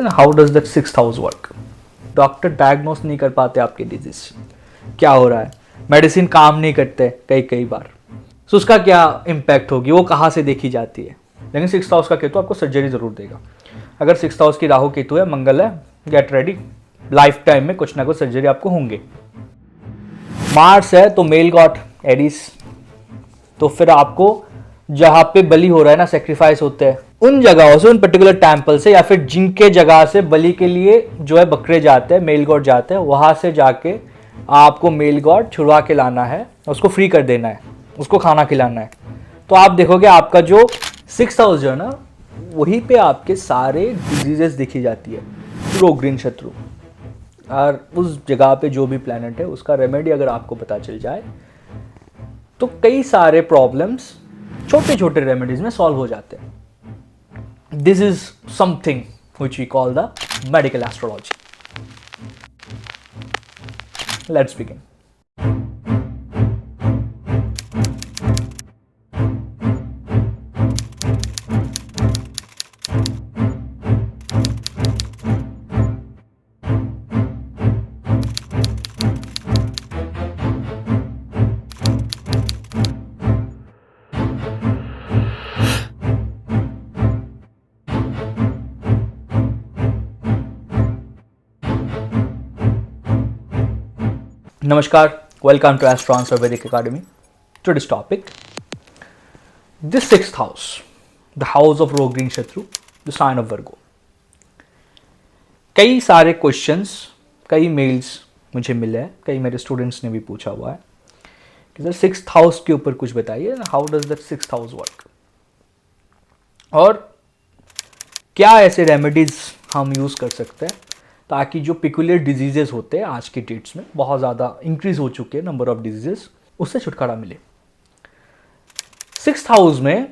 How does that sixth house work? Doctor diagnose नहीं कर पाते आपके डिजीज, क्या हो रहा है, मेडिसिन काम नहीं करते कई बार, तो उसका क्या इम्पैक्ट होगी, वो कहाँ से देखी जाती है। लेकिन सिक्स्थ हाउस का केतु आपको सर्जरी जरूर देगा। अगर सिक्स्थ हाउस की राहु केतु है, मंगल है, गेट रेडी, लाइफ टाइम में कुछ ना कुछ सर्जरी आपको होंगे। मार्स है तो मेल गॉड एडिस, तो फिर आपको जहां पे बलि हो रहा है ना, सेक्रीफाइस होते हैं, उन जगहों से, उन पर्टिकुलर टेम्पल से, या फिर जिनके जगह से बलि के लिए जो है बकरे जाते हैं, मेल गॉड जाते हैं, वहां से जाके आपको मेल गॉड छुड़वा के लाना है, उसको फ्री कर देना है, उसको खाना खिलाना है। तो आप देखोगे आपका जो सिक्स्थ हाउस जो है ना, वहीं पे आपके सारे डिजीजेस दिखी जाती है, रोग ग्रीन शत्रु। और उस जगह पे जो भी प्लैनेट है उसका रेमेडी अगर आपको पता चल जाए तो कई सारे प्रॉब्लम्स छोटे छोटे रेमेडीज में सॉल्व हो जाते हैं। This is something which we call the medical astrology. Let's begin. Namaskar, welcome to Astro Answer Vedic Academy. Today's topic, this sixth house, the house of Rog Green Shatru, the sign of Virgo. कई सारे questions, कई mails मुझे मिले हैं, कई मेरे students ने भी पूछा हुआ है कि सर सिक्स्थ हाउस के ऊपर कुछ बताइए, how does that sixth house work, और क्या ऐसे रेमेडीज हम यूज़ कर सकते हैं ताकि जो पिकुलर डिजीजेस होते हैं आज के डेट्स में बहुत ज़्यादा इंक्रीज हो चुके हैं नंबर ऑफ डिजीजेस, उससे छुटकारा मिले। सिक्स्थ हाउस में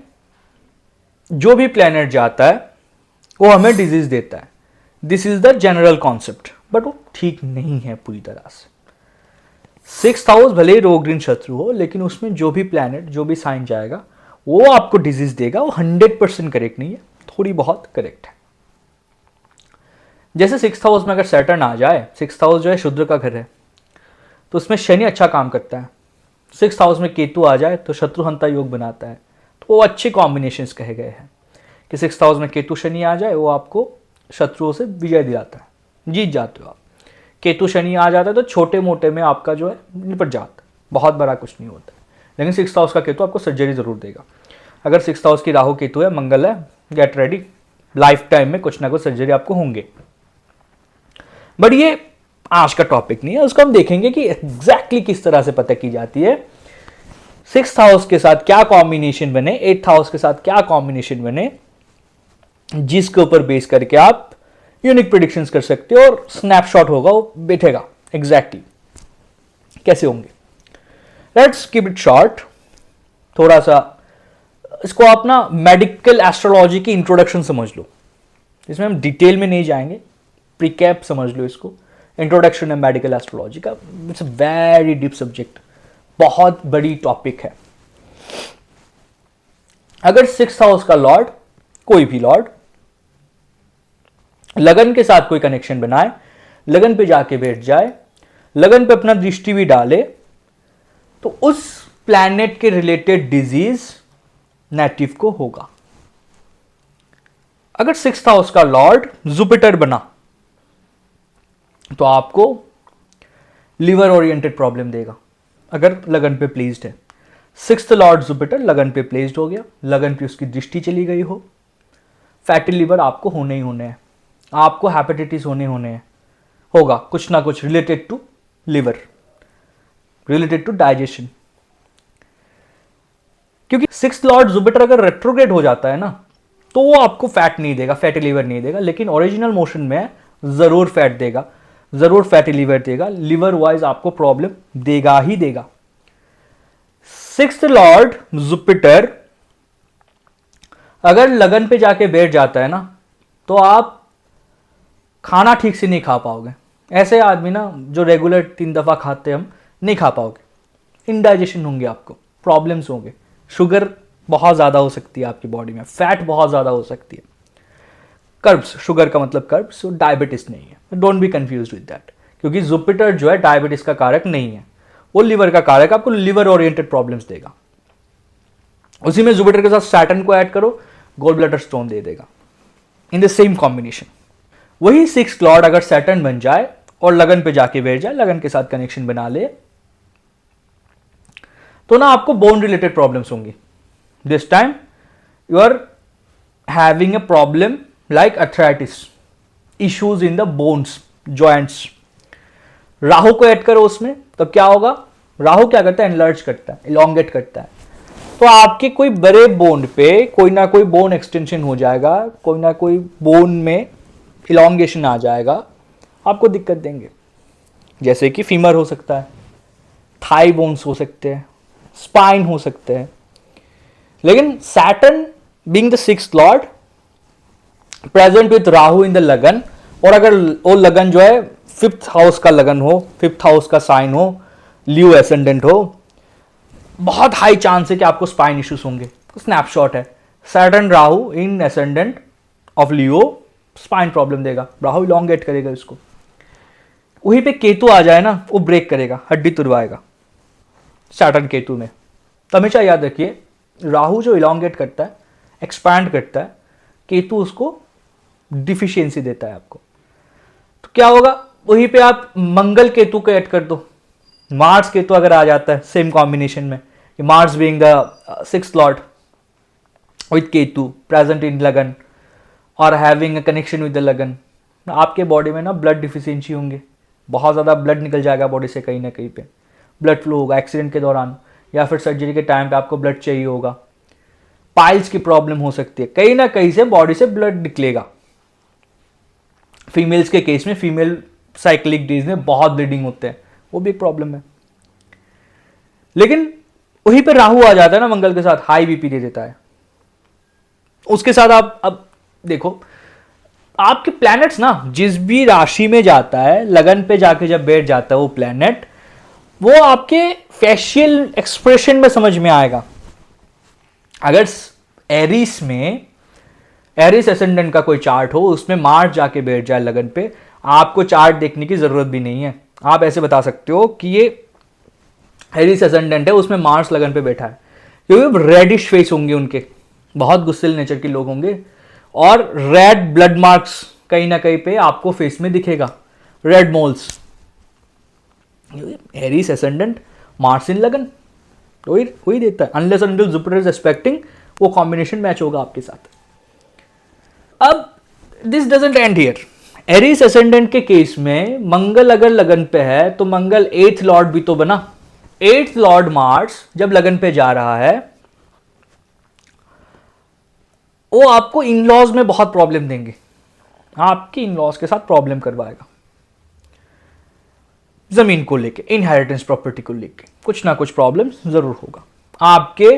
जो भी प्लैनेट जाता है वो हमें डिजीज देता है। This is the general concept, but वो ठीक नहीं है पूरी तरह से। सिक्स्थ हाउस भले ही रोग ऋण शत्रु हो, लेकिन उसमें जो भी प्लैनेट, जो भी साइन जाएगा वो आपको डिजीज देगा। वो 100% करेक्ट नहीं है, थोड़ी बहुत करेक्ट है। जैसे सिक्स्थ हाउस में अगर सैटर्न आ जाए, सिक्स्थ हाउस जो है शुद्र का घर है, तो उसमें शनि अच्छा काम करता है। सिक्स्थ हाउस में केतु आ जाए तो शत्रुहंता योग बनाता है, तो वो अच्छे कॉम्बिनेशंस कहे गए हैं कि सिक्स्थ हाउस में केतु शनि आ जाए, वो आपको शत्रुओं से विजय दिलाता है, जीत जाते हो आप। केतु शनि आ जाता है तो छोटे मोटे में आपका जो है निपट जाता है, बहुत बड़ा कुछ नहीं होता है। लेकिन सिक्स्थ हाउस का केतु आपको सर्जरी जरूर देगा। अगर सिक्स्थ हाउस की राहु केतु है, मंगल है, गेट रेडी, लाइफ टाइम में कुछ ना कुछ सर्जरी आपको होंगे। बट ये आज का टॉपिक नहीं है, उसको हम देखेंगे कि एग्जैक्टली किस तरह से पता की जाती है सिक्स्थ हाउस के साथ क्या कॉम्बिनेशन बने, एट्थ हाउस के साथ क्या कॉम्बिनेशन बने, जिसके ऊपर बेस करके आप यूनिक प्रेडिक्शंस कर सकते हो और स्नैपशॉट होगा, वो बैठेगा एग्जैक्टली कैसे होंगे। Let's keep it short. थोड़ा सा इसको आप ना मेडिकल एस्ट्रोलॉजी की इंट्रोडक्शन समझ लो, इसमें हम डिटेल में नहीं जाएंगे, प्रीकैप समझ लो इसको। इंट्रोडक्शन है मेडिकल एस्ट्रोलॉजी का, it's a very deep subject, बहुत बड़ी टॉपिक है। अगर सिक्स्थ हाउस का लॉर्ड, कोई भी लॉर्ड, लगन के साथ कोई कनेक्शन बनाए, लगन पे जाके बैठ जाए, लगन पे अपना दृष्टि भी डाले, तो उस प्लैनेट के रिलेटेड डिजीज नेटिव को होगा। अगर सिक्स्थ हाउस का लॉर्ड जुपिटर बना तो आपको लिवर ओरिएंटेड प्रॉब्लम देगा, अगर लगन पे प्लेस्ड है। सिक्स्थ लॉर्ड जुपिटर लगन पे प्लेस्ड हो गया, लगन पे उसकी दृष्टि चली गई हो, फैटी लिवर आपको होने ही होने हैं, आपको हेपेटाइटिस होने हैं, होगा कुछ ना कुछ related to liver, related to digestion. क्योंकि सिक्स्थ लॉर्ड जुपिटर अगर रेट्रोग्रेड हो जाता है ना, तो वो आपको फैट नहीं देगा, फैटी लिवर नहीं देगा, लेकिन ओरिजिनल मोशन में जरूर फैट देगा, जरूर फैटी लिवर देगा, लिवर वाइज आपको प्रॉब्लम देगा ही देगा। सिक्स्थ लॉर्ड जुपिटर अगर लगन पे जाके बैठ जाता है ना, तो आप खाना ठीक से नहीं खा पाओगे। ऐसे आदमी ना जो रेगुलर 3 दफा खाते हम, नहीं खा पाओगे, इनडाइजेशन होंगे, आपको प्रॉब्लम्स होंगे, शुगर बहुत ज्यादा हो सकती है आपकी बॉडी में, फैट बहुत ज्यादा हो सकती है। कर्ब्स, शुगर का मतलब कर्ब्स, तो डायबिटीज नहीं है, don't be confuse with that, क्योंकि जुपिटर जो है डायबिटीज का कारक नहीं है, वो लिवर का कारक, आपको लिवर ओरिएंटेड प्रॉब्लम्स देगा। उसी में जुपिटर के साथ सैटर्न को ऐड करो, गोल ब्लैडर स्टोन दे देगा इन द सेम कॉम्बिनेशन। वही 6 लॉर्ड अगर सैटर्न बन जाए और लगन पे जाके बैठ जाए, लगन के साथ कनेक्शन बना ले, तो ना आपको बोन रिलेटेड प्रॉब्लम्स होंगी। This time you are having a problem like arthritis, issues in the bones, joints. Rahu को ऐड करो उसमें, तो क्या होगा, राहु क्या करता है, एनलार्ज करता है, इलोंगेट करता है, तो आपके कोई बड़े बोन पे कोई ना कोई बोन एक्सटेंशन हो जाएगा, कोई ना कोई बोन में इलोंगेशन आ जाएगा, आपको दिक्कत देंगे। जैसे कि फीमर हो सकता है, थाई बोन्स हो सकते हैं, स्पाइन हो सकते हैं। लेकिन Saturn being the 6th Lord present with Rahu in the लगन, और अगर वो लगन जो है 5th हाउस का लगन हो, 5th हाउस का साइन हो, लियो एसेंडेंट हो, बहुत हाई चांस है कि आपको स्पाइन इश्यूज होंगे। स्नैपशॉट है, Saturn Rahu in ascendant of Leo spine problem देगा, राहु इलोंगेट करेगा इसको। वहीं पे केतु आ जाए ना, वो ब्रेक करेगा, हड्डी तुड़वाएगा सैटर्न केतु में। तो हमेशा याद रखिए, राहु जो इलोंगेट करता है, एक्सपैंड करता है, केतु उसको डिफिशियंसी देता है आपको। तो क्या होगा, वहीं पे आप मंगल केतु को ऐड कर दो, मार्स केतु अगर आ जाता है सेम कॉम्बिनेशन में, Mars being the 6th Lord with Ketu present in लगन और having a connection with the लगन, आपके बॉडी में ना ब्लड डिफिशियंसी होंगे, बहुत ज़्यादा ब्लड निकल जाएगा बॉडी से कहीं ना कहीं पे, ब्लड फ्लो होगा एक्सीडेंट के दौरान या फिर सर्जरी के टाइम पे आपको ब्लड चाहिए होगा, पाइल्स की प्रॉब्लम हो सकती है, कहीं ना कहीं से बॉडी से ब्लड निकलेगा। फीमेल्स के केस में, फीमेल साइक्लिक डेज में बहुत ब्लीडिंग होते हैं, वो भी एक प्रॉब्लम है। लेकिन वहीं पर राहु आ जाता है ना मंगल के साथ, हाई बीपी दे देता है। उसके साथ आप अब देखो, आपके प्लैनेट्स ना जिस भी राशि में जाता है, लगन पे जाके जब बैठ जाता है वो प्लैनेट, वो आपके फेशियल एक्सप्रेशन में समझ में आएगा। अगर एरिस में, एरिस एसेंडेंट का कोई चार्ट हो, उसमें मार्स जाके बैठ जाए लगन पे, आपको चार्ट देखने की जरूरत भी नहीं है, आप ऐसे बता सकते हो कि ये एरिस एसेंडेंट है, उसमें मार्स लगन पे बैठा है, क्योंकि रेडिश फेस होंगे उनके, बहुत गुस्सेल नेचर के लोग होंगे, और रेड ब्लड मार्क्स कहीं ना कहीं पे आपको फेस में दिखेगा, red moles. Aries ascendant Mars in लगन, वही देता है, unless until Jupiter is expecting, वो कॉम्बिनेशन मैच होगा आपके साथ। अब this doesn't end here, Aries ascendant के केस में मंगल अगर लगन पे है तो मंगल 8th लॉर्ड भी तो बना। 8th लॉर्ड मार्स जब लगन पे जा रहा है, वो आपको इन लॉज में बहुत प्रॉब्लम देंगे, आपकी इन लॉज के साथ प्रॉब्लम करवाएगा, जमीन को लेके, इनहेरिटेंस प्रॉपर्टी को लेके कुछ ना कुछ प्रॉब्लम जरूर होगा। आपके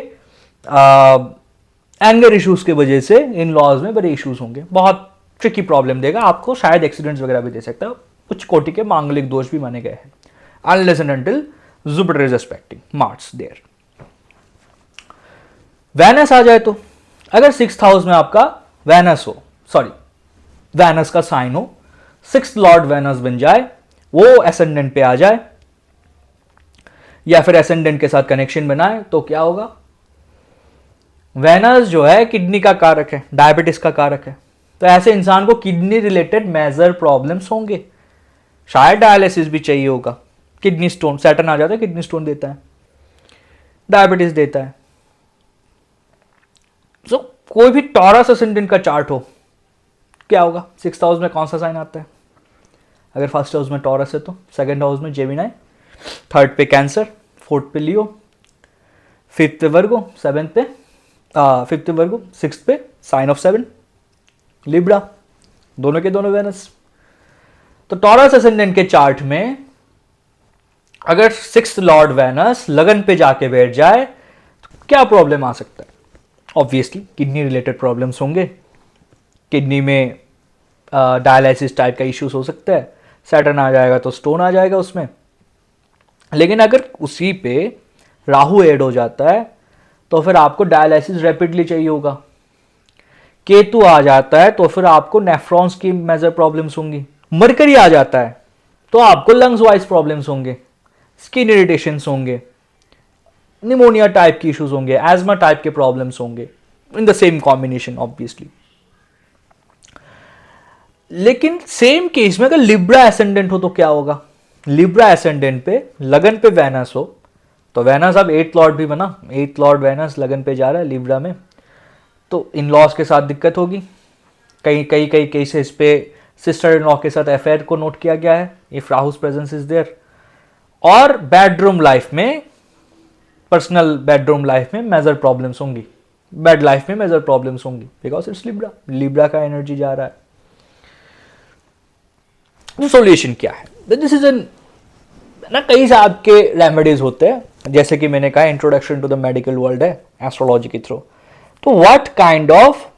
एंगर इश्यूज की वजह से इन लॉज में बड़े इश्यूज होंगे, बहुत ट्रिकी प्रॉब्लम देगा आपको, शायद एक्सीडेंट्स वगैरह भी दे सकता है, उच्च कोटि के मांगलिक दोष भी माने गए हैं, unless and until Jupiter is expecting Mars there. Venus आ जाए तो, अगर 6th हाउस में आपका वेनस हो, सॉरी वेनस का साइन हो, 6th लॉर्ड वेनस बन जाए, वो एसेंडेंट पे आ जाए या फिर एसेंडेंट के साथ कनेक्शन बनाए, तो क्या होगा, वेनस जो है किडनी का कारक है, डायबिटीज का कारक है, तो ऐसे इंसान को किडनी रिलेटेड मेजर प्रॉब्लम्स होंगे, शायद डायलिसिस भी चाहिए होगा, किडनी स्टोन, सैटर्न आ जाता है किडनी स्टोन देता है, डायबिटीज देता है। तो कोई भी टॉरस असेंडेंट का चार्ट हो, क्या होगा, 6th हाउस में कौन सा साइन आता है, अगर 1st हाउस में टॉरस है तो 2nd हाउस में जेमिनी, 3rd पे कैंसर, 4th पे लियो, 5th पे वर्गो, 7th पे 5th पे वर्गो, 6th पे साइन ऑफ 7 लिब्रा, दोनों के दोनों वेनस। तो टॉरस असेंडेंट के चार्ट में अगर 6th लॉर्ड वेनस लगन पे जाके बैठ जाए तो क्या प्रॉब्लम आ सकता है, ऑब्वियसली किडनी रिलेटेड प्रॉब्लम्स होंगे, किडनी में डायलिसिस टाइप का इश्यूज हो सकता है, सैटर्न आ जाएगा तो स्टोन आ जाएगा उसमें। लेकिन अगर उसी पे राहु ऐड हो जाता है तो फिर आपको डायलिसिस रैपिडली चाहिए होगा, केतु आ जाता है तो फिर आपको नेफ्रॉन्स की मेजर प्रॉब्लम्स होंगी। मरकरी आ जाता है तो आपको लंग्स वाइज प्रॉब्लम्स होंगे, स्किन इरिटेशंस होंगे, निमोनिया टाइप की इश्यूज होंगे, एजमा टाइप के प्रॉब्लम्स होंगे, in the same combination obviously. लेकिन सेम केस में अगर लिब्रा एसेंडेंट हो तो क्या होगा? लिब्रा एसेंडेंट पे लगन पे वेनस हो तो वेनस अब 8th लॉर्ड भी बना, 8th लॉर्ड वेनस लगन पे जा रहा है लिब्रा में, तो इन लॉज के साथ दिक्कत होगी। कई केसेस पे सिस्टर इन लॉ के साथ अफेयर को नोट किया गया है इफ राहुस प्रेजेंस इज देयर। और बेडरूम लाइफ में, पर्सनल बेडरूम लाइफ में मेजर प्रॉब्लम्स होंगी, बेड लाइफ में मेजर प्रॉब्लम्स होंगी, बिकॉज इट्स लिब्रा, लिब्रा का एनर्जी जा रहा है। तो सॉल्यूशन क्या है? दिस इज एन ना, कई साहब के रेमेडीज होते हैं, जैसे कि मैंने कहा introduction to the medical world है एस्ट्रोलॉजी के थ्रू। तो what kind of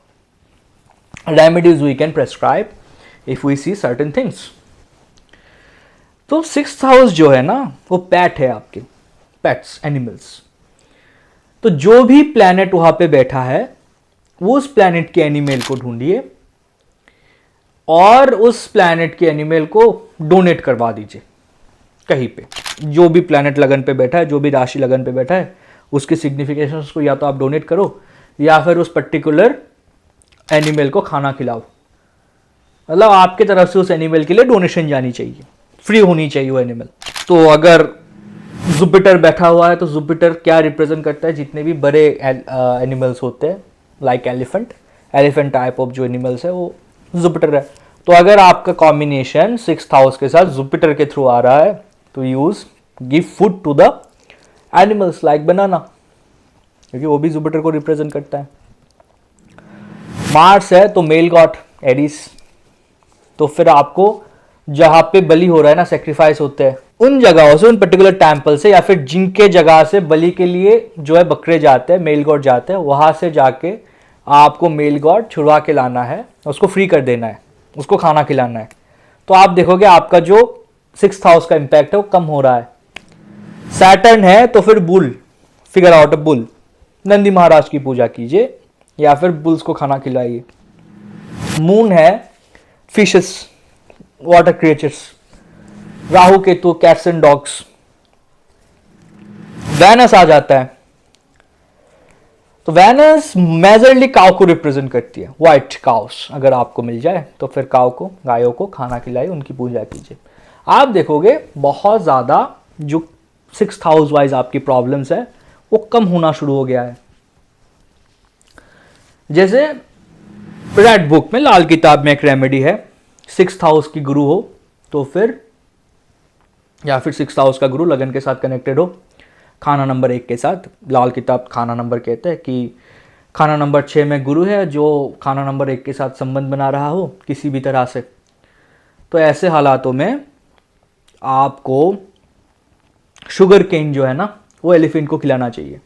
remedies we can prescribe if we see certain things? तो 6th हाउस जो है ना वो पेट है आपके, पेट्स, एनिमल्स। तो जो भी प्लैनेट वहां पे बैठा है वो उस प्लैनेट के एनिमल को ढूंढिए और उस प्लैनेट के एनिमल को डोनेट करवा दीजिए कहीं पे। जो भी प्लैनेट लगन पे बैठा है, जो भी राशि लगन पे बैठा है, उसकी सिग्निफिकेशंस को या तो आप डोनेट करो या फिर उस पर्टिकुलर एनिमल को खाना खिलाओ। मतलब आपके तरफ से उस एनिमल के लिए डोनेशन जानी चाहिए, फ्री होनी चाहिए वो एनिमल। तो अगर जुपिटर बैठा हुआ है तो जुपिटर क्या रिप्रेजेंट करता है? जितने भी बड़े एनिमल्स होते हैं, like elephant, elephant type of जो एनिमल्स है वो जुपिटर है। तो अगर आपका कॉम्बिनेशन 6th हाउस के साथ जुपिटर के थ्रू आ रहा है तो use give food to the animals like banana, क्योंकि वो भी जुपिटर को रिप्रेजेंट करता है। मार्स है तो मेल गॉड एरिस, तो फिर आपको जहां पे बलि हो रहा है ना, सेक्रीफाइस होते हैं, उन जगहों से, उन पर्टिकुलर टेम्पल से, या फिर जिनके जगह से बलि के लिए जो है बकरे जाते हैं, मेल गॉड जाते हैं, वहां से जाके आपको मेल गॉड छुड़वा के लाना है, उसको फ्री कर देना है, उसको खाना खिलाना है। तो आप देखोगे आपका जो 6th हाउस का इंपैक्ट है वो कम हो रहा है। सैटर्न है तो फिर bull, figure out a bull, Nandi महाराज की पूजा कीजिए या फिर बुल्स को खाना खिलाइए। मून है fishes, water creatures, Rahu Ketu cats and dogs. Venus आ जाता है तो वेनस मेजरली काउ को रिप्रेजेंट करती है, व्हाइट काउस अगर आपको मिल जाए तो फिर काउ को, गायों को खाना खिलाइए, उनकी पूजा कीजिए। आप देखोगे बहुत ज्यादा जो 6th हाउस वाइज आपकी प्रॉब्लम्स है वो कम होना शुरू हो गया है। जैसे रेड बुक में, लाल किताब में एक रेमेडी है, 6th हाउस की गुरु हो तो फिर, या फिर 6th हाउस का गुरु लगन के साथ कनेक्टेड हो, खाना नंबर 1 के साथ, लाल किताब खाना नंबर कहते हैं कि खाना नंबर 6 में गुरु है जो खाना नंबर 1 के साथ संबंध बना रहा हो किसी भी तरह से। तो ऐसे हालातों में आपको शुगर केन जो है ना वो एलिफेंट को खिलाना चाहिए,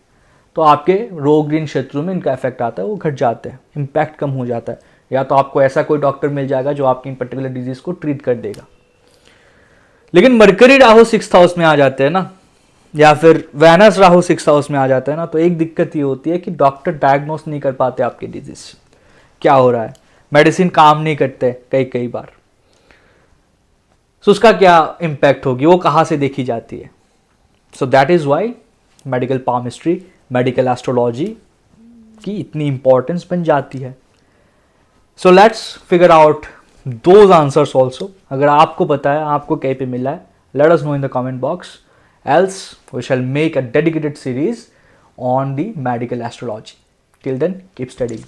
तो आपके रोग ऋण क्षेत्रों में इनका इफेक्ट आता है वो घट जाते हैं, इम्पैक्ट कम हो जाता है। या तो आपको ऐसा कोई डॉक्टर मिल जाएगा जो आपकी इन पर्टिकुलर डिजीज को ट्रीट कर देगा। लेकिन मरकरी राहु 6th हाउस में आ जाते हैं ना, या फिर वेनस राहु 6th हाउस में आ जाता है ना, तो एक दिक्कत ये होती है कि डॉक्टर डायग्नोस नहीं कर पाते आपके डिजीज क्या हो रहा है, मेडिसिन काम नहीं करते कई बार। सो उसका क्या इम्पैक्ट होगी, वो कहाँ से देखी जाती है? So that is why medical palmistry, medical astrology की इतनी इंपॉर्टेंस बन जाती है। So let's figure out those answers also. अगर आपको पता है, आपको कहीं पे मिला है, let us know in the comment box, else we shall make a dedicated series on the medical astrology. Till then, keep studying.